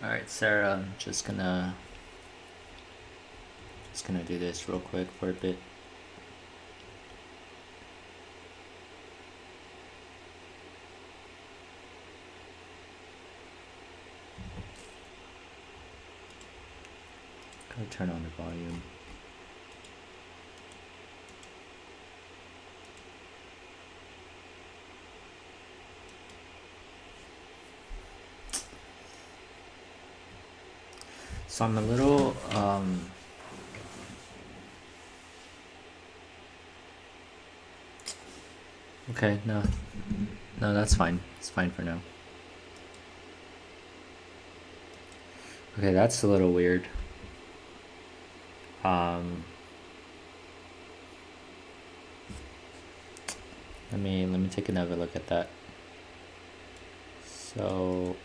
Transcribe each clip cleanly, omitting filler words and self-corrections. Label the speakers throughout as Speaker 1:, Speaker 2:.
Speaker 1: Alright, Sarah, I'm just gonna do this real quick for a bit. Gotta turn on the volume. So I'm a little okay, no, that's fine. It's fine for now. Okay, that's a little weird. Let me take another look at that. So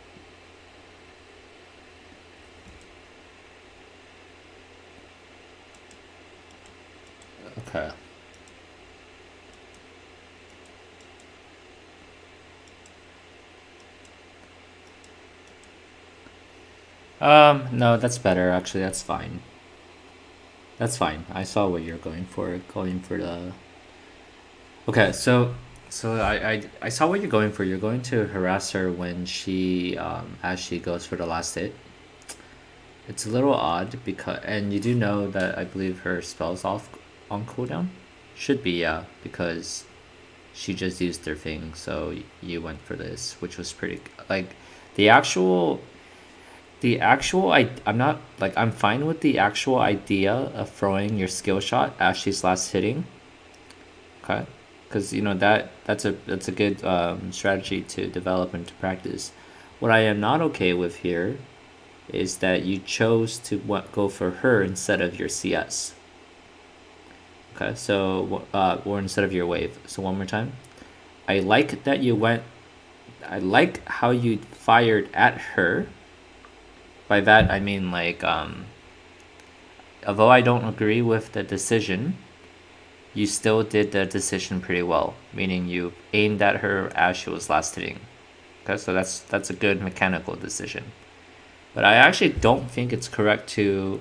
Speaker 1: okay. No, that's better actually. That's fine. That's fine. I saw what you're going for. Going for the okay, so I saw what you're going for. You're going to harass her when she as she goes for the last hit. It's a little odd because and you do know that I believe her spell's off on cooldown. Should be, yeah, because she just used their thing, so you went for this, which was pretty like the actual I'm not like I'm fine with the actual idea of throwing your skill shot as she's last hitting. Okay, because you know that's a good strategy to develop and to practice. What I am not okay with here is that you chose to go for her instead of your CS. Okay, so or instead of your wave. So one more time. I like that you went. I like how you fired at her. By that I mean like although I don't agree with the decision, you still did the decision pretty well. Meaning you aimed at her as she was last hitting. Okay, so that's a good mechanical decision. But I actually don't think it's correct to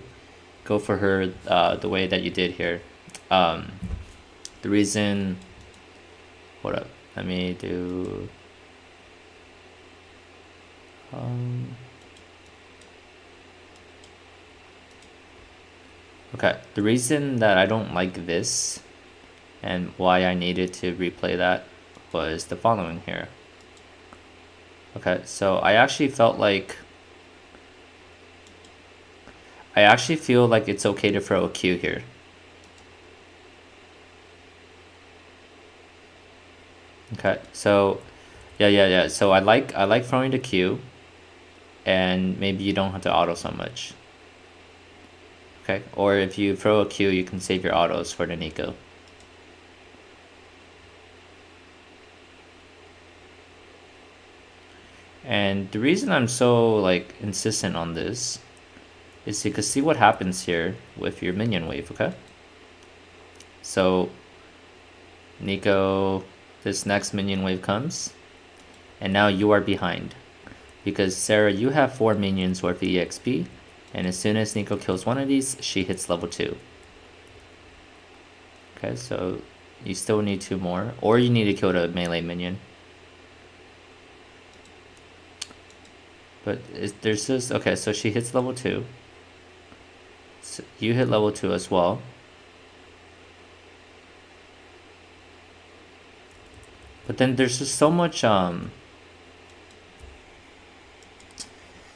Speaker 1: go for her the way that you did here. Um, the reason. Hold up. Let me do. Okay. The reason that I don't like this and why I needed to replay that was the following here. Okay, so I actually feel like it's okay to throw a Q here. Okay, so yeah. So I like throwing the Q, and maybe you don't have to auto so much. Okay, or if you throw a Q, you can save your autos for the Neeko. And the reason I'm so like insistent on this is because see what happens here with your minion wave, okay? So Neeko, this next minion wave comes, and now you are behind. Because Sarah, you have 4 minions worth of EXP, and as soon as Neeko kills one of these, she hits level 2. Okay, so you still need 2 more, or you need to kill the melee minion. But there's this, okay, so she hits level 2. So you hit level 2 as well. But then there's just so much,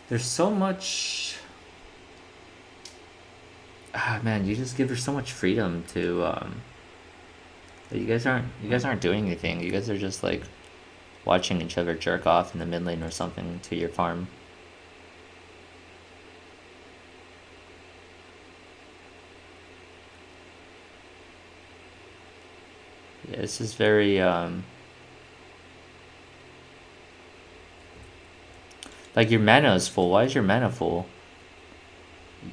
Speaker 1: there's so much, man, you just give her so much freedom to, you guys aren't doing anything. You guys are just like watching each other jerk off in the mid lane or something to your farm. Yeah, this is very like your mana is full. Why is your mana full?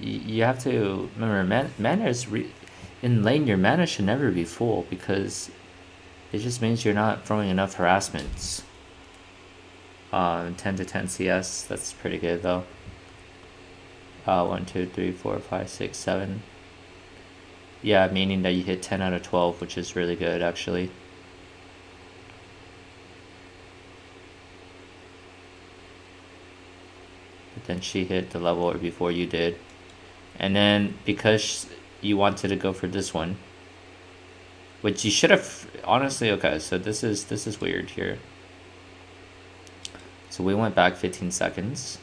Speaker 1: You have to remember mana is in lane. Your mana should never be full because it just means you're not throwing enough harassments. 10 to 10 CS. That's pretty good though. 1, 2, 3, 4, 5, 6, 7. Yeah, meaning that you hit 10 out of 12, which is really good, actually. But then she hit the level before you did. And then because you wanted to go for this one, which you should have, honestly, okay, so this is weird here. So we went back 15 seconds.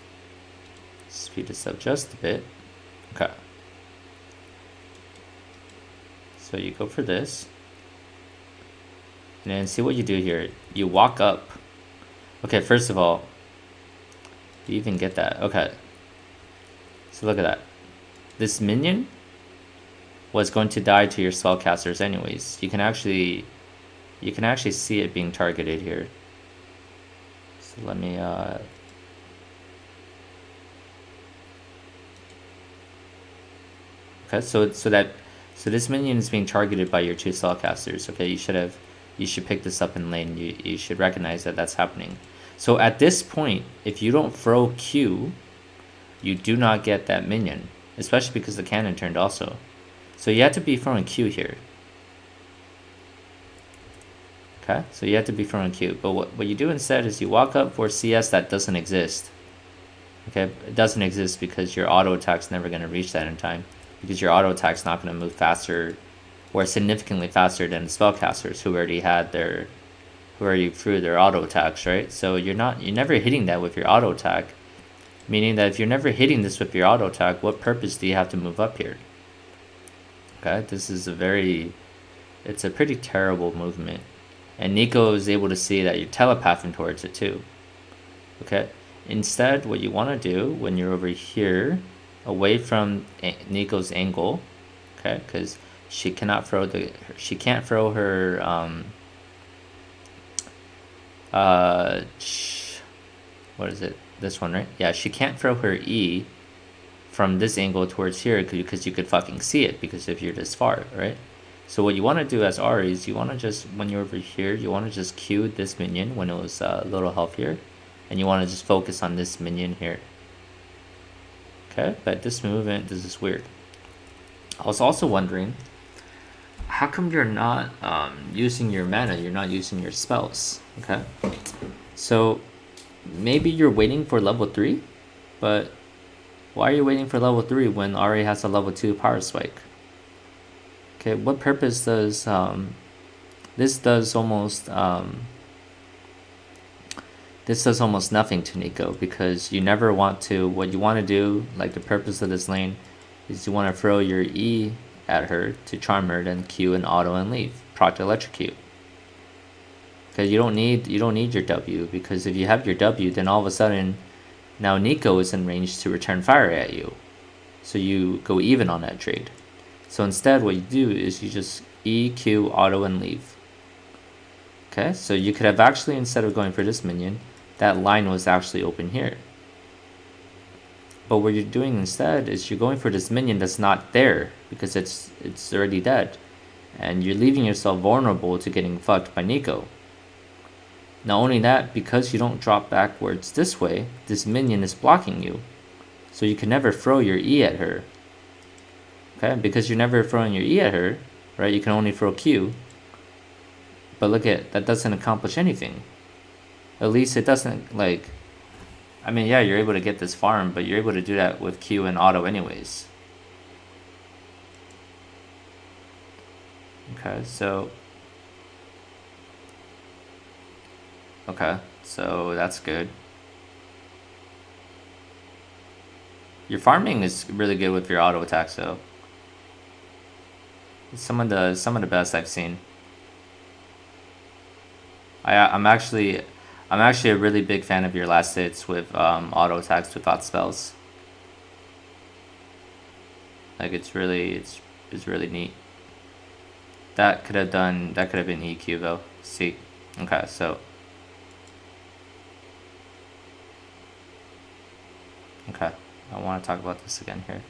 Speaker 1: Speed this up just a bit. Okay. So you go for this. And then see what you do here. You walk up. Okay, first of all, do you even get that? Okay. So look at that. This minion was going to die to your spellcasters anyways. You can actually see it being targeted here. So let me okay, so this minion is being targeted by your 2 spellcasters. Okay, you should pick this up in lane. You should recognize that that's happening. So at this point, if you don't throw Q, you do not get that minion, especially because the cannon turned also. So you have to be throwing Q here. Okay, so you have to be throwing Q. But what you do instead is you walk up for CS that doesn't exist. Okay, it doesn't exist because your auto attack's never going to reach that in time. Because your auto attack's not going to move faster or significantly faster than the spellcasters who already threw their auto attacks, right? So you're never hitting that with your auto attack. Meaning that if you're never hitting this with your auto attack, what purpose do you have to move up here? Okay, this is it's a pretty terrible movement. And Neeko is able to see that you're telepathing towards it too. Okay, instead what you want to do when you're over here, away from Neeko's angle, okay, because she can't throw her what is it? This one, right? Yeah, she can't throw her E from this angle towards here because you could fucking see it because if you're this far, right? So what you want to do as Ahri is you want to just, when you're over here, you want to just Q this minion when it was a little healthier. And you want to just focus on this minion here. Okay, but this movement, this is weird. I was also wondering, how come you're not using your mana, you're not using your spells, okay? So maybe you're waiting for level 3, but why are you waiting for level 3 when Ahri has a level 2 power spike? Okay, what purpose does this does almost nothing to Neeko, because you never want to, what you want to do, like the purpose of this lane is you want to throw your E at her to charm her, then Q and auto and leave, proc electrocute. Because you don't need your W, because if you have your W, then all of a sudden now Neeko is in range to return fire at you. So you go even on that trade. So instead what you do is you just E, Q, auto, and leave. Okay, so you could have actually, instead of going for this minion, that line was actually open here. But what you're doing instead is you're going for this minion that's not there because it's already dead. And you're leaving yourself vulnerable to getting fucked by Neeko. Not only that, because you don't drop backwards this way, this minion is blocking you. So you can never throw your E at her. Okay, because you're never throwing your E at her, right? You can only throw Q. But look at, that doesn't accomplish anything. At least it doesn't, like, I mean, yeah, you're able to get this farm, but you're able to do that with Q and auto anyways. Okay, so that's good. Your farming is really good with your auto attacks though. It's some of the best I've seen. I'm actually a really big fan of your last hits with auto attacks without spells. Like it's really neat. That could have been EQ though. See, okay, so okay, I want to talk about this again here.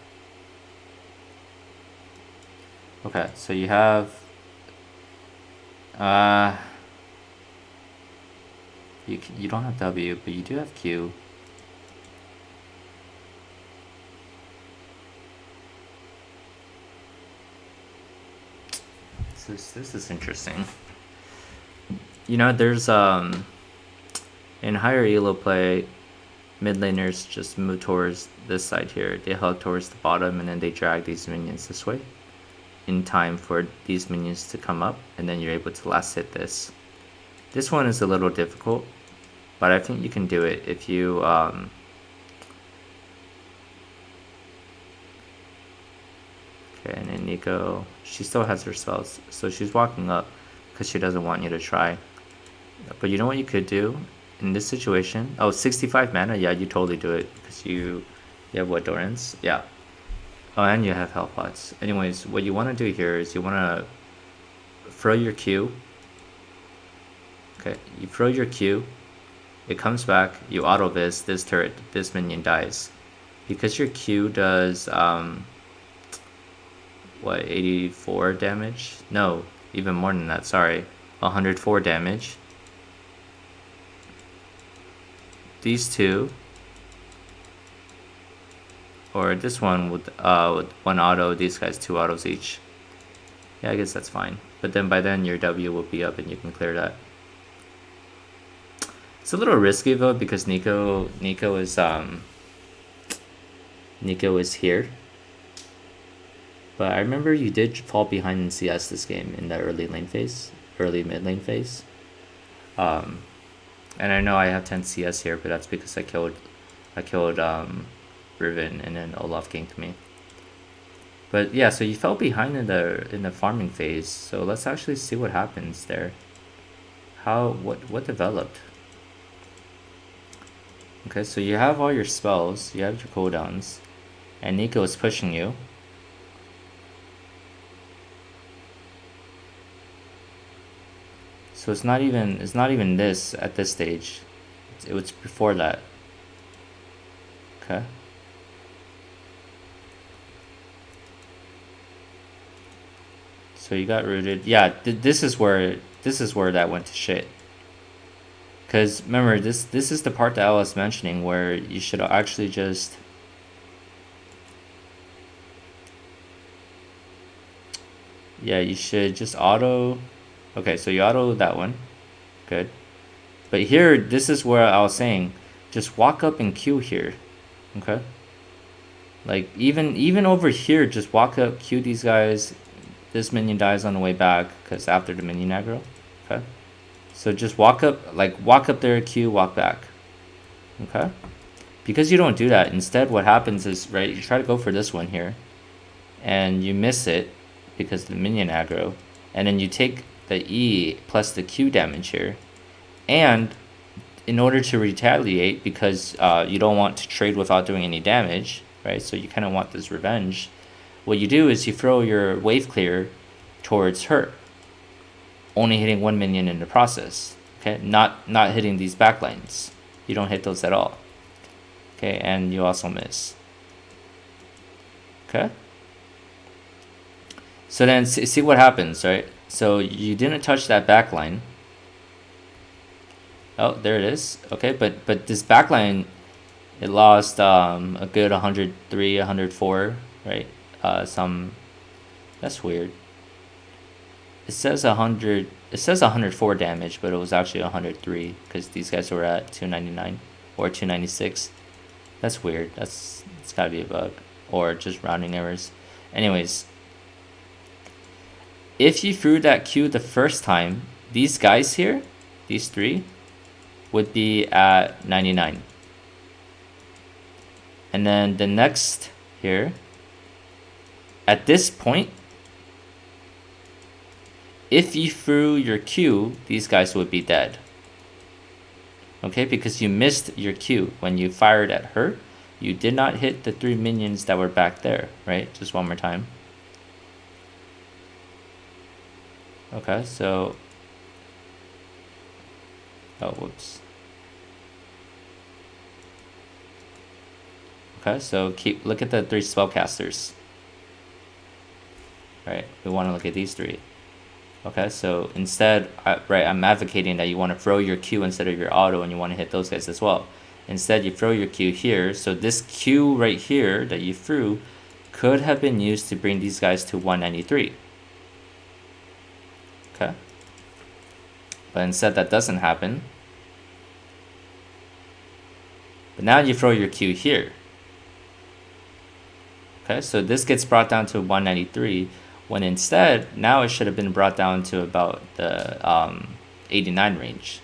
Speaker 1: Okay, so you have you don't have W, but you do have Q. This is interesting. You know, there's in higher elo play, mid laners just move towards this side here. They hug towards the bottom and then they drag these minions this way in time for these minions to come up, and then you're able to last hit this. This one is a little difficult, but I think you can do it if you okay, and then Neeko, she still has her spells, so she's walking up because she doesn't want you to try. But you know what you could do in this situation? Oh, 65 mana? Yeah, you totally do it because you have what, Dorans? Yeah. Oh, and you have health pots. Anyways, what you want to do here is you want to throw your Q. Okay, you throw your Q. It comes back. You auto this turret. This minion dies. Because your Q does what, 84 damage? No, even more than that. Sorry, 104 damage. These two, or this one with one auto, these guys 2 autos each. Yeah, I guess that's fine. But then by then your W will be up and you can clear that. It's a little risky though because Neeko is here. But I remember you did fall behind in CS this game in the early mid lane phase. And I know I have 10 CS here, but that's because I killed Riven and then Olaf ganked me. But yeah, so you fell behind in the farming phase. So let's actually see what happens there. What developed? Okay, so you have all your spells, you have your cooldowns, and Neeko is pushing you. So it's not even this at this stage. It was before that. Okay. So you got rooted. Yeah, this is where that went to shit. Cause remember, this is the part that I was mentioning where you should actually just you should just auto. Okay, so you auto that one. Good. But here, this is where I was saying, just walk up and Q here. Okay? Like, even over here, just walk up, Q these guys. This minion dies on the way back, because after the minion aggro. Okay? So just walk up there, Q, walk back. Okay? Because you don't do that, instead what happens is, right, you try to go for this one here. And you miss it, because of the minion aggro. And then you take the E plus the Q damage here, and in order to retaliate, because you don't want to trade without doing any damage, right? So you kind of want this revenge. What you do is you throw your wave clear towards her, only hitting 1 minion in the process. Okay, not hitting these backlines. You don't hit those at all. Okay, and you also miss. Okay. So then see what happens, right? So you didn't touch that backline. Oh, there it is. Okay, but this backline, it lost a good 103, 104, right? That's weird. It says 104 damage, but it was actually 103 because these guys were at 299 or 296. That's weird. It's gotta be a bug or just rounding errors. Anyways, if you threw that Q the first time, these guys here, these 3, would be at 99. And then the next here, at this point, if you threw your Q, these guys would be dead. Okay, because you missed your Q. When you fired at her, you did not hit the 3 minions that were back there, right? Just one more time. Okay, so... oh, whoops. Okay, so look at the 3 spellcasters. Right, we want to look at these 3. Okay, so instead, I'm advocating that you want to throw your Q instead of your auto, and you want to hit those guys as well. Instead, you throw your Q here, so this Q right here that you threw could have been used to bring these guys to 193. Okay. But instead that doesn't happen. But now you throw your Q here. Okay, so this gets brought down to 193, when instead, now it should have been brought down to about the 89 range.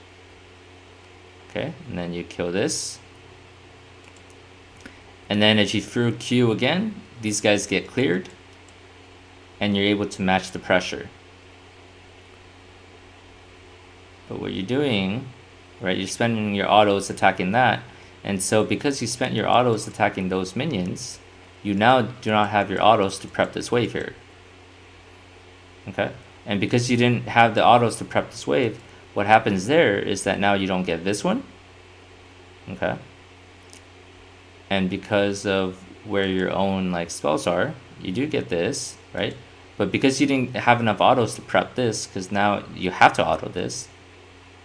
Speaker 1: Okay, and then you kill this. And then if you threw Q again, these guys get cleared, and you're able to match the pressure. But what you're doing, right, you're spending your autos attacking that, and so because you spent your autos attacking those minions, you now do not have your autos to prep this wave here. Okay? And because you didn't have the autos to prep this wave, what happens there is that now you don't get this one. Okay? And because of where your own like spells are, you do get this, right? But because you didn't have enough autos to prep this, because now you have to auto this,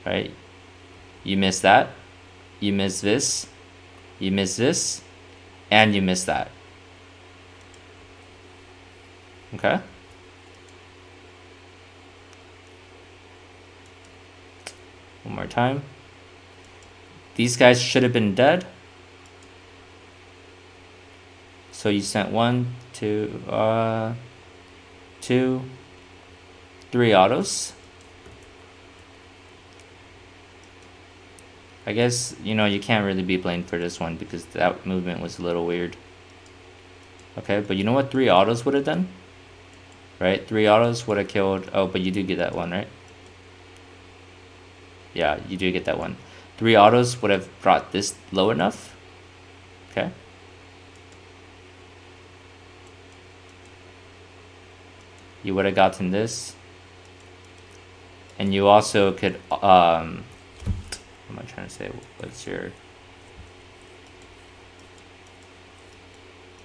Speaker 1: right? You miss that, you miss this, you miss this, and you miss that. Okay? One more time. These guys should have been dead. So you sent 1, 2, 2, 3 autos. I guess, you know, you can't really be blamed for this one because that movement was a little weird. Okay, but you know what 3 autos would have done? Right? 3 autos would have killed... Oh, but you do get that one, right? Yeah, you do get that one. 3 autos would have brought this low enough. Okay. You would have gotten this. And you also could... what am I trying to say? What's your...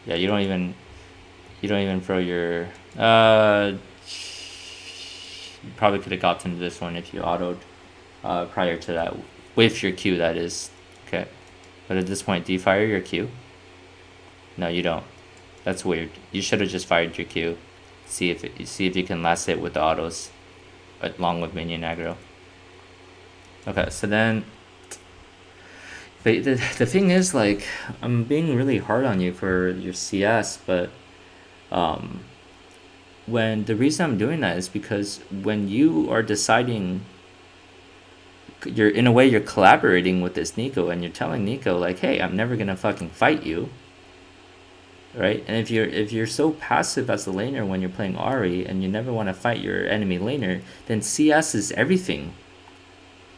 Speaker 1: Yeah, you don't even throw your... you probably could have gotten this one if you autoed prior to that. With your Q, that is. Okay. But at this point, do you fire your Q? No, you don't. That's weird. You should have just fired your Q. See if you can last hit with the autos, along with minion aggro. Okay, so then... But the thing is, like, I'm being really hard on you for your CS, but when the reason I'm doing that is because when you are deciding, you're in a way you're collaborating with this Neeko, and you're telling Neeko like, hey, I'm never gonna fucking fight you, right? And if you're so passive as a laner when you're playing Ahri and you never want to fight your enemy laner, then CS is everything,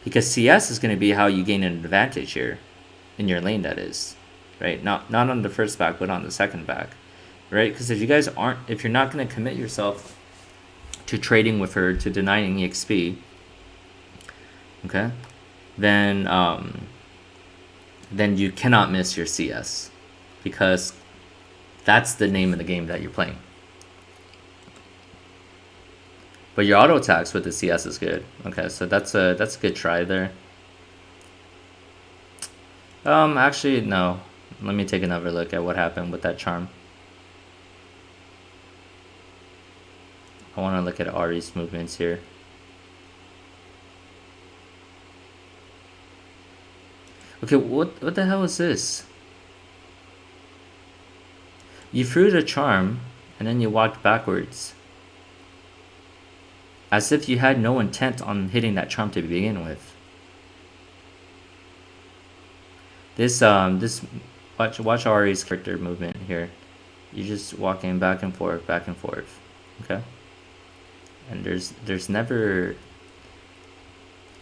Speaker 1: because CS is going to be how you gain an advantage here in your lane, that is, right? Not on the first back, but on the second back, right? Because if you're not going to commit yourself to trading with her, to denying EXP, okay, then you cannot miss your CS, because that's the name of the game that you're playing. But your auto attacks with the CS is good. Okay, so that's a good try there. Actually, no. Let me take another look at what happened with that charm. I want to look at Ahri's movements here. Okay, what the hell is this? You threw the charm, and then you walked backwards. As if you had no intent on hitting that charm to begin with. This watch Ahri's character movement here. You're just walking back and forth, okay? And there's never...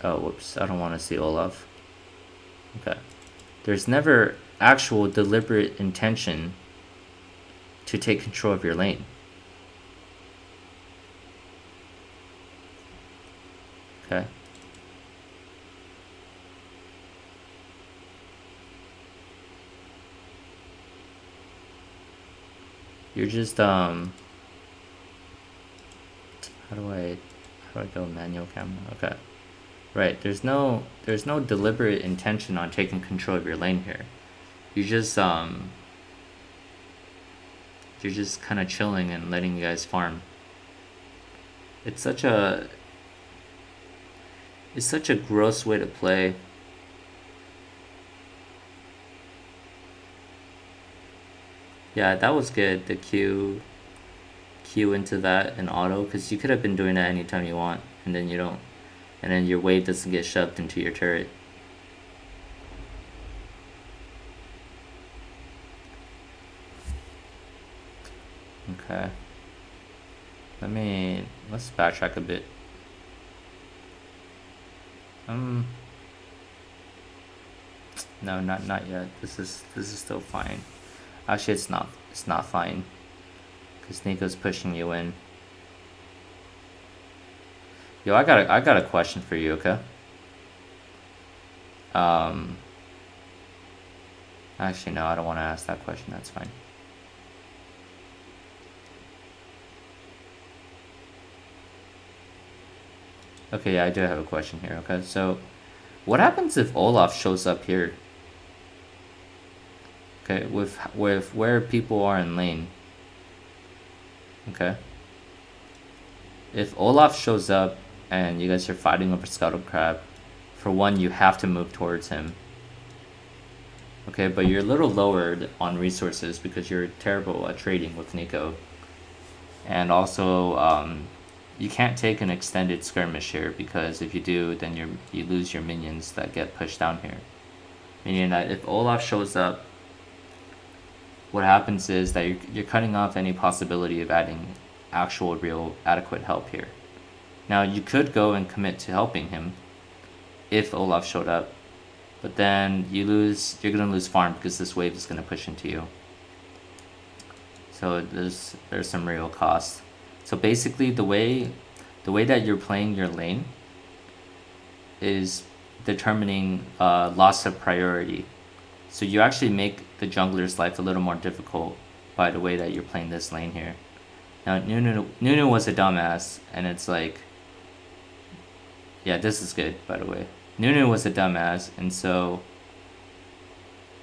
Speaker 1: Oh, whoops, I don't want to see Olaf. Okay. There's never actual deliberate intention to take control of your lane. Okay. You're just how do I go manual camera? Okay. Right, there's no deliberate intention on taking control of your lane here. You're just kind of chilling and letting you guys farm. It's such a It's such a gross way to play. Yeah, that was good. The Q into that and auto, because you could have been doing that anytime you want, and then you don't, and then your wave doesn't get shoved into your turret. Okay. Let's backtrack a bit. No, not yet. This is still fine. Actually, it's not fine, because Neeko's pushing you in. Yo, I got a question for you, okay? Um, Actually, no, I don't want to ask that question. That's fine. Okay, yeah, I do have a question here. Okay, so what happens if Olaf shows up here? Okay, with where people are in lane. Okay. If Olaf shows up and you guys are fighting over Scuttle Crab, for one, you have to move towards him. Okay, but you're a little lowered on resources because you're terrible at trading with Neeko. And also, you can't take an extended skirmish here, because if you do, then you lose your minions that get pushed down here. Meaning that if Olaf shows up, what happens is that you're cutting off any possibility of adding actual, real, adequate help here. Now, you could go and commit to helping him if Olaf showed up, but then you're gonna lose farm because this wave is gonna push into you. So there's some real cost. So basically, the way that you're playing your lane is determining loss of priority. So you actually make the jungler's life a little more difficult by the way that you're playing this lane here. Now, Nunu was a dumbass, and it's like, yeah, this is good, by the way. Nunu was a dumbass, and so,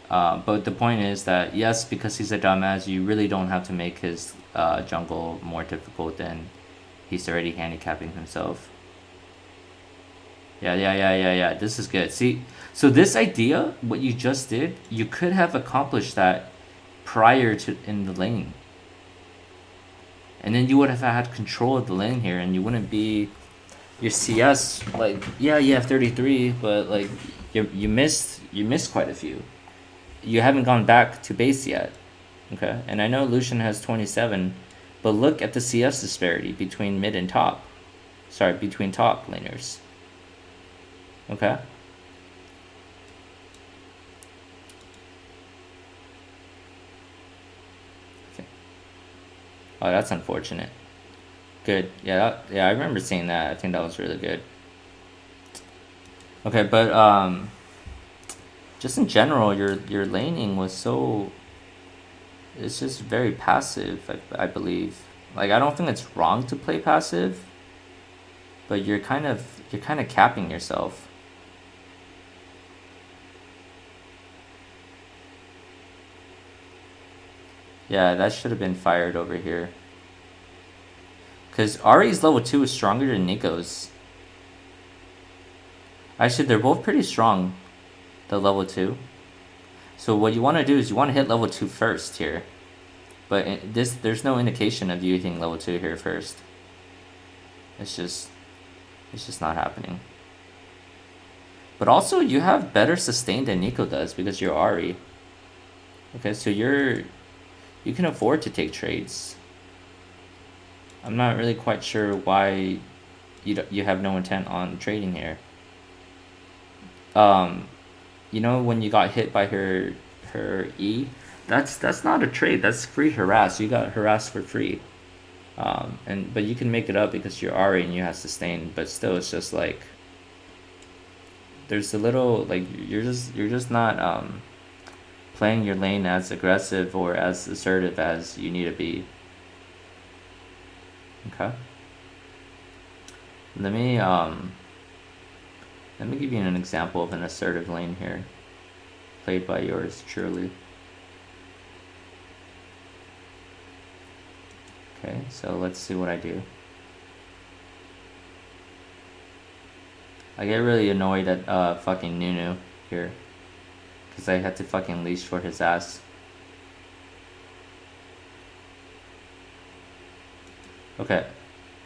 Speaker 1: but the point is that, yes, because he's a dumbass, you really don't have to make his jungle more difficult than he's already handicapping himself. Yeah. This is good. See, so this idea, what you just did, you could have accomplished that prior to in the lane. And then you would have had control of the lane here, and you wouldn't be your CS, like, yeah, you have 33, but like you missed quite a few. You haven't gone back to base yet. Okay? And I know Lucian has 27, but look at the CS disparity between mid and top. Sorry, between top laners. Okay? Oh, that's unfortunate. Good. Yeah, I remember seeing that. I think that was really good. Okay, but just in general, your laning was so, it's just very passive, I believe. Like, I don't think it's wrong to play passive, but you're kind of capping yourself. Yeah, that should have been fired over here. Because Ahri's level 2 is stronger than Neeko's. Actually, they're both pretty strong, the level 2. So what you want to do is you want to hit level 2 first here. But there's no indication of you hitting level 2 here first. It's just not happening. But also, you have better sustain than Neeko does because you're Ahri. Okay, so you can afford to take trades. I'm not really quite sure why you have no intent on trading here. You know, when you got hit by her E, that's not a trade. That's free harass. You got harassed for free. But you can make it up because you're Ahri and you have sustain. But still, it's just like, there's a little, like, you're just not playing your lane as aggressive or as assertive as you need to be. Okay. Let me give you an example of an assertive lane here, played by yours truly. Okay, so let's see what I do. I get really annoyed at fucking Nunu here. Because I had to fucking leash for his ass. Okay.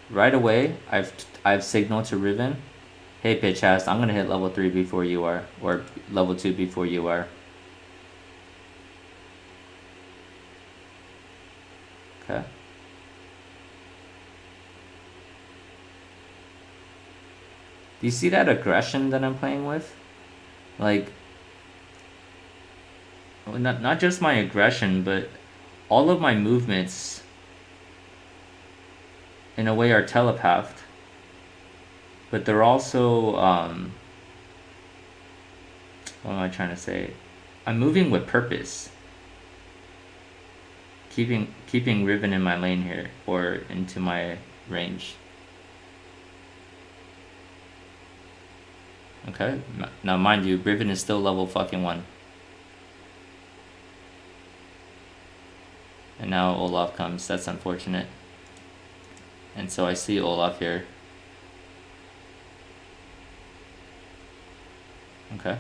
Speaker 1: Right away, I've signaled to Riven. Hey bitch ass, I'm gonna hit level 3 before you are. Or level 2 before you are. Okay. Do you see that aggression that I'm playing with? Like, not just my aggression, but all of my movements, in a way, are telepathed. But they're also, what am I trying to say? I'm moving with purpose. Keeping Riven in my lane here, or into my range. Okay, now mind you, Riven is still level fucking 1. And now Olaf comes, that's unfortunate. And so I see Olaf here. Okay.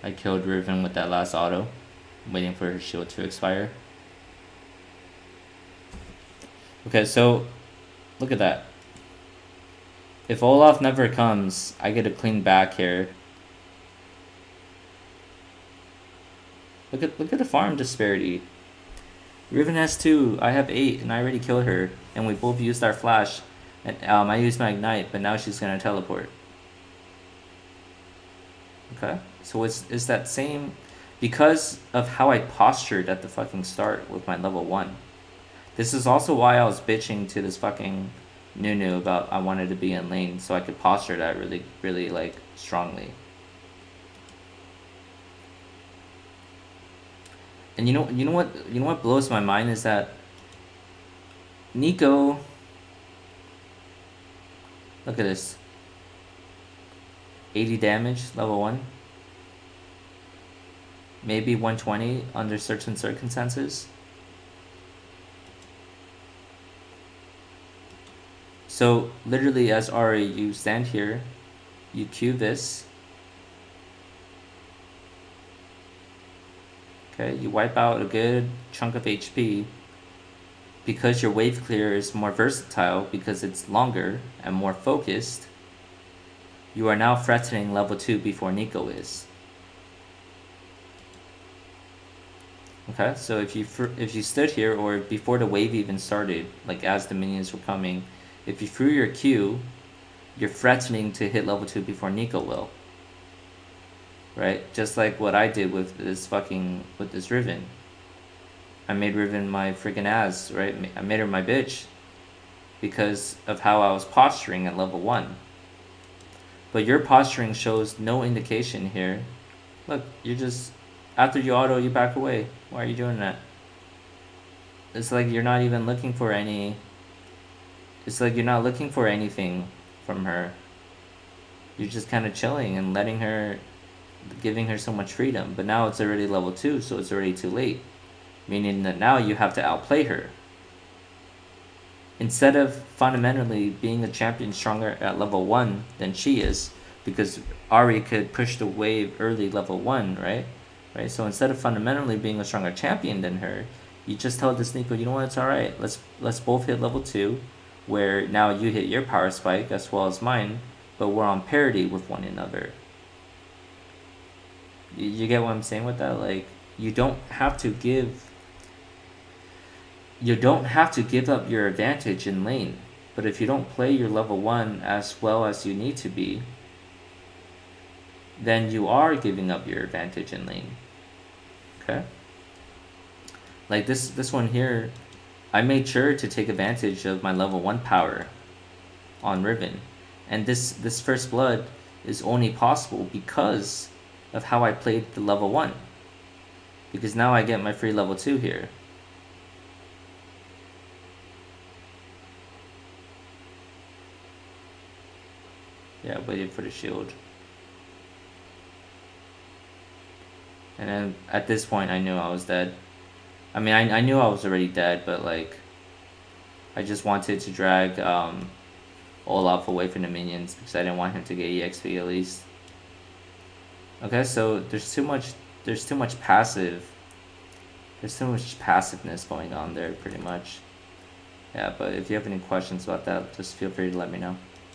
Speaker 1: I killed Riven with that last auto, waiting for her shield to expire. Okay, so look at that. If Olaf never comes, I get a clean back here. Look at the farm disparity. Riven has 2, I have 8, and I already killed her. And we both used our flash. And I used my ignite, but now she's gonna teleport. Okay, so it's that same, because of how I postured at the fucking start with my level 1. This is also why I was bitching to this fucking Nunu about I wanted to be in lane so I could posture that really, really like strongly. And you know what blows my mind is that Neeko, look at this. 80 damage, level 1. Maybe 120 under certain circumstances. So literally as Ahri, you stand here, you Q this. Okay, you wipe out a good chunk of HP. Because your wave clear is more versatile because it's longer and more focused, you are now threatening level 2 before Neeko is. Okay, so if you stood here, or before the wave even started, like as the minions were coming, if you threw your Q, you're threatening to hit level 2 before Neeko will. Right? Just like what I did with this Riven. I made Riven my freaking ass, right? I made her my bitch because of how I was posturing at level 1. But your posturing shows no indication here. Look, you're just, after you auto, you back away. Why are you doing that? It's like you're not even looking for any, it's like you're not looking for anything from her. You're just kind of chilling and letting her, giving her so much freedom. But now it's already level 2, so it's already too late. Meaning that now you have to outplay her. Instead of fundamentally being a champion stronger at level 1 than she is, because Ahri could push the wave early level 1, right? So instead of fundamentally being a stronger champion than her, you just tell this Neeko, you know what, it's alright, let's both hit level 2, where now you hit your power spike as well as mine, but we're on parity with one another. You get what I'm saying with that? Like, you don't have to give up your advantage in lane. But if you don't play your level 1 as well as you need to be, then you are giving up your advantage in lane. Okay? Like this one here, I made sure to take advantage of my level 1 power on Riven. And this first blood is only possible because of how I played the level 1. Because now I get my free level 2 here. Yeah, waited for the shield. And then at this point I knew I was dead. I mean, I knew I was already dead, but like, I just wanted to drag Olaf away from the minions because I didn't want him to get EXP at least. Okay, so there's too much passiveness going on there pretty much. Yeah, but if you have any questions about that, just feel free to let me know.